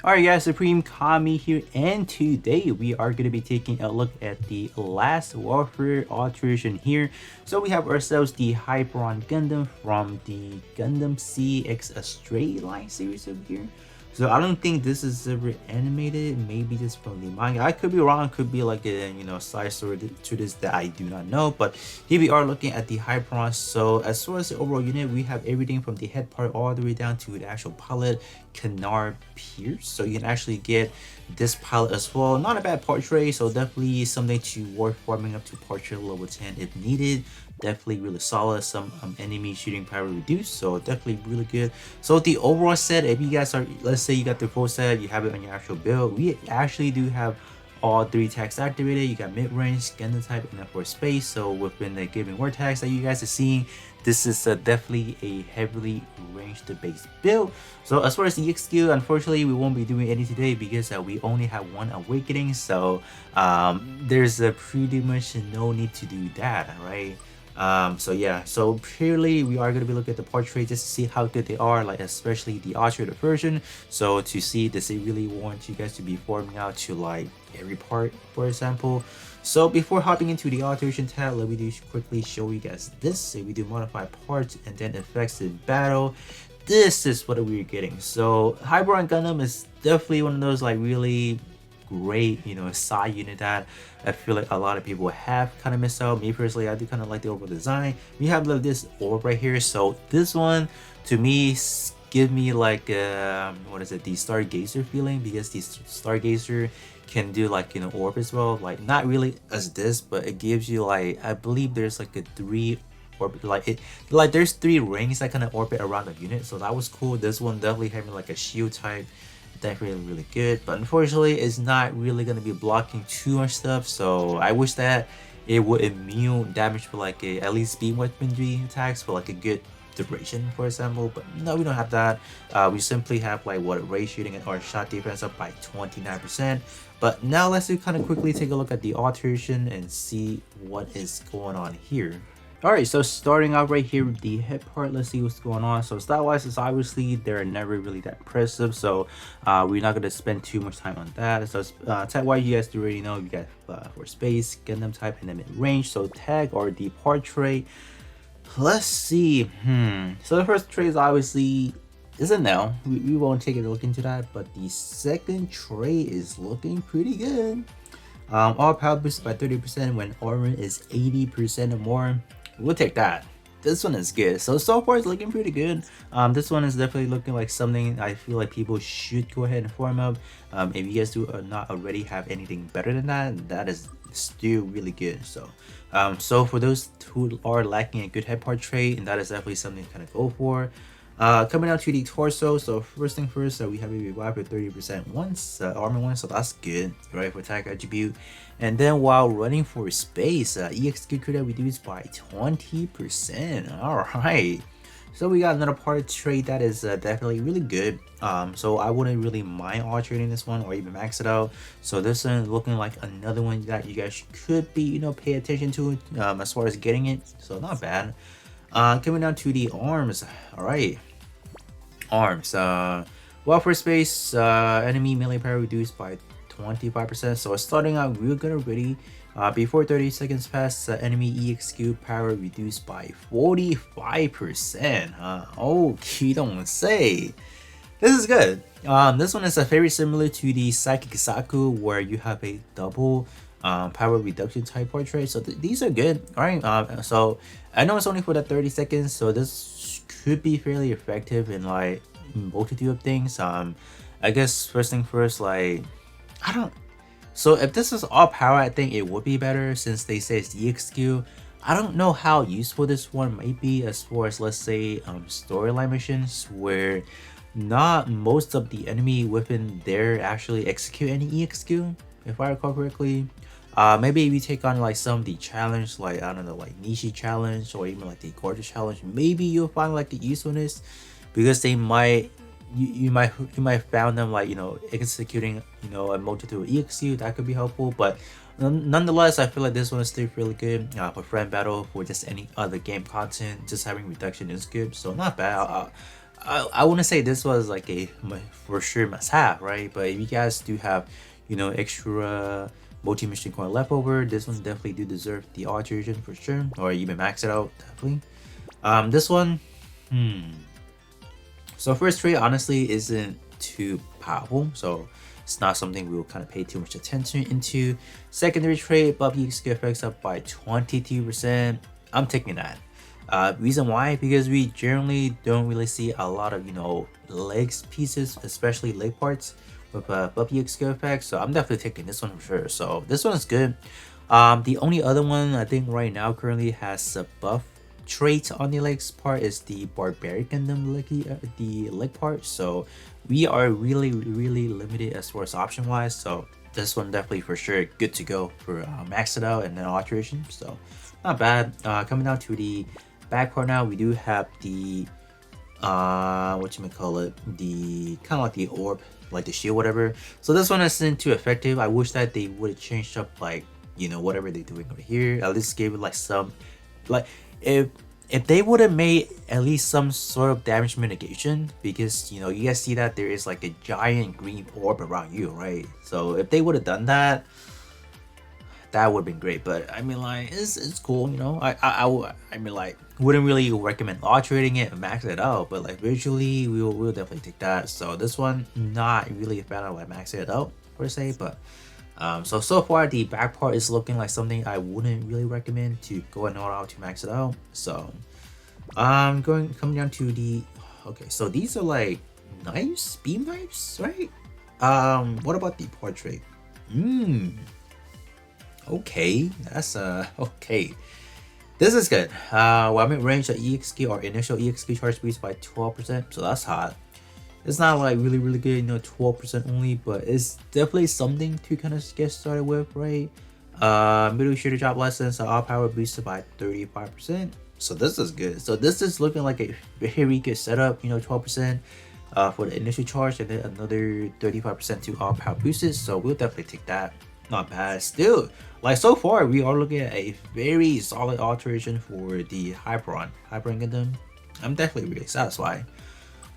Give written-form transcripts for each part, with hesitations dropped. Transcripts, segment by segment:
Alright guys, Supreme Kami here, and today we are going to be taking a look at the last Warfare alteration here. So we have ourselves the Hyperion Gundam from the Gundam CX Astray line series over here. So I don't think this is ever animated, maybe just from the manga. I could be wrong, could be like a side story to this that I do not know. But here we are looking at the Hyperion. So as far as the overall unit, we have everything from the head part all the way down to the actual pilot, Canard Pierce. So you can actually get this pilot as well. Not a bad portrait, so definitely something to worth farming up to portrait level 10 if needed. Definitely really solid. Some enemy shooting power reduced, so definitely really good. So the overall set, if you guys are, let's say you got the full set, you have it on your actual build, we actually do have all three attacks activated. You got mid-range, Gundam type, and then for space. So within the given war tags that you guys are seeing, this is definitely a heavily ranged based build. So as far as the EXQ, unfortunately we won't be doing any today because we only have one awakening. So there's pretty much no need to do that, right? So yeah, so purely we are going to be looking at the portrait just to see how good they are, like especially the altered version. So to see, does it really want you guys to be forming out to like every part, for example. So before hopping into the alteration tab, let me just quickly show you guys this. So we do modify parts and then effects in battle. This is what we're getting. So Hyperion Gundam is definitely one of those like really great side unit that I feel like a lot of people have kind of missed out. Me personally, I do kind of like the overall design. We have this orb right here, so this one to me give me like what is it, the Stargazer feeling, because the Stargazer can do like orb as well, like not really as this, but it gives you like, I believe there's like a 3 orbit, like there's 3 rings that kind of orbit around the unit, so that was cool. This one definitely having like a shield type, definitely really good, but unfortunately it's not really going to be blocking too much stuff. So I wish that it would immune damage for like at least beam weaponry attacks for like a good duration, for example. But no, we don't have that. We simply have like what ray shooting and our shot defense up by 29%. But now let's kind of quickly take a look at the alteration and see what is going on here. Alright, so starting out right here with the head part, let's see what's going on. So style wise, is obviously they're never really that impressive, so we're not going to spend too much time on that. So tag wise, you guys do already know you got for space, Gundam type, and then mid range. So tag or the portrait, let's see. So the first trait is obviously isn't now. We won't take a look into that, but the second trait is looking pretty good. All power boosted by 30% when armor is 80% or more. We'll take that. This one is good. So far it's looking pretty good. This one is definitely looking like something I feel like people should go ahead and form up. If you guys do not already have anything better than that, that is still really good. So so for those who are lacking a good head part trait, and that is definitely something to kind of go for. Coming out to the torso, so first thing first, we have a revive for 30% once, armor once, so that's good, right, for attack attribute. And then while running for space, EXQ could have reduced by 20%. Alright, so we got another part trait that is definitely really good. So I wouldn't really mind altering this one or even max it out. So this one looking like another one that you guys could be pay attention to as far as getting it, so not bad. Coming down to the arms, alright. Arms, well, for space, enemy melee power reduced by 25%, so starting out real good already. Before 30 seconds pass, enemy EXQ power reduced by 45%. Oh, you don't say. This is good. This one is very similar to the Psychic Saku, where you have a double power reduction type portrait, so these are good. All right, so I know it's only for the 30 seconds, so this could be fairly effective in like multitude of things. I guess first thing first, like so if this is all power, I think it would be better, since they say it's EXQ. I don't know how useful this one might be as far as, let's say, storyline missions where not most of the enemy within there actually execute any EXQ, if I recall correctly. Maybe if you take on like some of the challenge, like I don't know, like Nishi challenge or even like the gorgeous challenge, maybe you'll find like the usefulness, because they might you might found them like executing a multitude of EXQ. That could be helpful, but nonetheless I feel like this one is still really good for friend battle, for just any other game content. Just having reduction is good, so not bad. I wouldn't say this was like a for sure must have, right? But if you guys do have, extra multi-mission coin left over, this one definitely do deserve the alteration for sure, or even max it out definitely. This one, so first trade honestly isn't too powerful, so it's not something we'll kind of pay too much attention into. Secondary trade, buff EXQ effects up by 22%. I'm taking that. Reason why? Because we generally don't really see a lot of legs pieces, especially leg parts with buff EXQ effects. So I'm definitely taking this one for sure. So this one is good. The only other one I think right now currently has a buff trait on the legs part is the barbaric Gundam the leg part. So we are really limited as far as option wise. So this one definitely for sure good to go for max it out and then alteration. So not bad. Coming down to the back part now, we do have the the kind of like the orb, like the shield, whatever. So this one isn't too effective. I wish that they would have changed up like whatever they're doing over here, at least gave it like some, like if they would have made at least some sort of damage mitigation, because you guys see that there is like a giant green orb around you, right? So if they would have done that, that would have been great. But I mean, like, it's cool, I mean, like, wouldn't really recommend alterating it and max it out, but like visually we'll definitely take that. So this one, not really a fan of like maxing it out per se, but so far the back part is looking like something I wouldn't really recommend to go and all out to max it out. So coming down to the, okay, so these are like knives, beam knives, right? What about the portrait? Okay, that's okay. This is good. While mid-range EXQ or initial EXQ charge speeds by 12%, so that's hot. It's not like really good, 12% only, but it's definitely something to kind of get started with, right? Middle shooter drop lessons, all power boosted by 35%. So this is good. So this is looking like a very good setup, 12% for the initial charge, and then another 35% to all power boosted. So we'll definitely take that. Not bad. Still, like, so far we are looking at a very solid alteration for the Hyperion Gundam. I'm definitely really satisfied.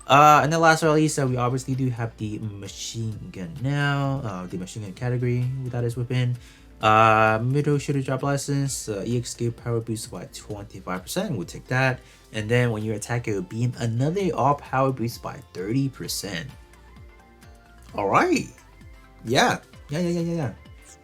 And then last but not least, we obviously do have the machine gun now, the machine gun category that is within. Middle shooter drop license, EXQ power boost by 25%, we'll take that. And then when you attack, it will beam another all power boost by 30%. Alright. Yeah.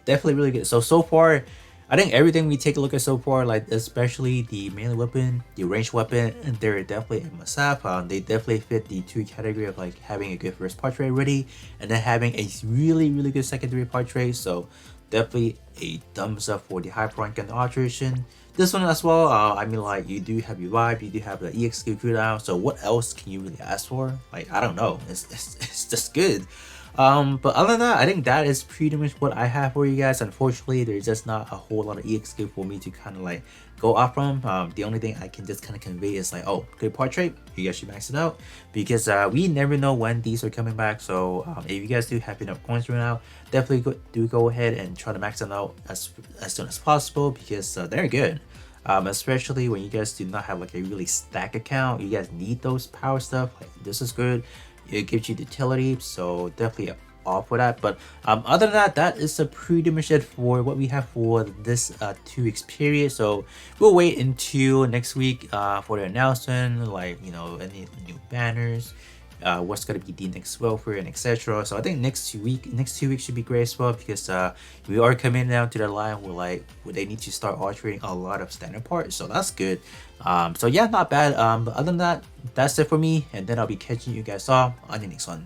Definitely really good. So far, I think everything we take a look at so far, like especially the melee weapon, the ranged weapon, they're definitely a must-have. They definitely fit the two category of like having a good first portrait ready, and then having a really good secondary portrait. So definitely a thumbs up for the Hyperion Gundam alteration. This one as well. I mean, like, you do have your vibe, you do have the EXQ cooldown. So what else can you really ask for? Like, I don't know. It's just good. But other than that, I think that is pretty much what I have for you guys. Unfortunately, there's just not a whole lot of EXQ for me to kind of like go off from. The only thing I can just kind of convey is like, oh, good portrait, you guys should max it out, because we never know when these are coming back. So if you guys do have enough coins right now, definitely do go ahead and try to max them out as soon as possible, because they're good. Especially when you guys do not have like a really stacked account, you guys need those power stuff. Like, this is good. It gives you utility, so definitely all for that. But other than that, that is pretty much it for what we have for this 2 weeks period. So we'll wait until next week for the announcement, like any new banners, what's gonna be the next welfare, and etc. So I think next 2 weeks should be great as well, because we are coming down to the line where they need to start altering a lot of standard parts, so that's good. So yeah, not bad. But other than that, that's it for me, and then I'll be catching you guys all on the next one.